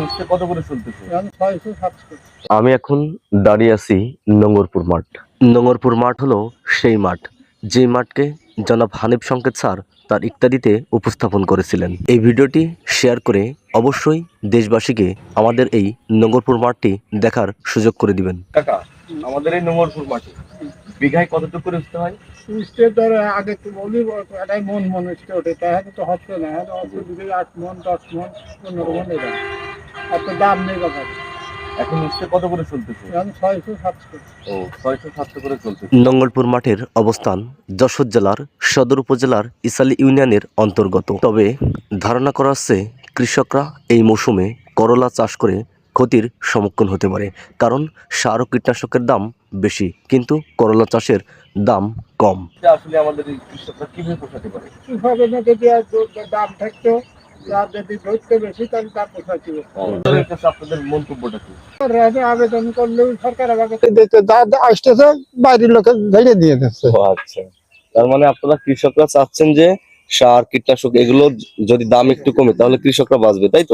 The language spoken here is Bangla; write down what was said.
উঠতে কত করে চলতেছে? এখন 600-700। আমি এখন দাঁড়িয়ে আছি নোংরপুর মাঠ। নোংরপুর মাঠ হলো সেই মাঠ যে মাঠকে জনাব হানিফ সংকেত স্যার তার ইত্যাদিতে উপস্থাপন করেছিলেন। এই ভিডিওটি শেয়ার করে অবশ্যই দেশবাসীকে আমাদের এই নোংরপুর মাঠটি দেখার সুযোগ করে দিবেন। কাকা, আমাদের এই নোংরপুর মাঠে বিঘায় কতটুকু করে উঠতে হয়? স্টেট ধরে আগে তো বলি এটাই মন স্টেট এটা এখন তো হচ্ছে না, এখন হচ্ছে 8 মন 10 মন 15 মন এটা এত দাম নেই কথা। এখন উঠতে কত করে চলতেছে? এখন 600-700। ও 600-700 করে চলতেছে। নোংরপুর মাঠের অবস্থান যশোর জেলার সদর উপজেলার ইসালি ইউনিয়নের অন্তর্গত। তবে ধারণা করা হচ্ছে কৃষকরা এই মৌসুমে করলা চাষ করে ক্ষতির সম্মুখীন হতে পারে, কারণ সার ও কীটনাশকের দাম বেশি কিন্তু করলা চাষের দাম কম। এটা আসলে আমাদের এই কৃষকরা কিভাবে পোষাতে পারে? কিভাবে না যদি আর দাম থাকতো আর যদি ধরতে বেশি তাহলে তার পোষাচ্ছি। এর কাছে আপনাদের মন্তব্যটা কি? আবেদন করলেও সরকার আমাকে দিতে আসতেছে, বাইরের লোকে ধরে দিয়ে দিচ্ছে। ও আচ্ছা, তার মানে আপনারা কৃষকরা চাচ্ছেন যে সার কীটনাশক এগুলো যদি দাম একটু কমে তাহলে কৃষকরা বাঁচবে, তাই তো?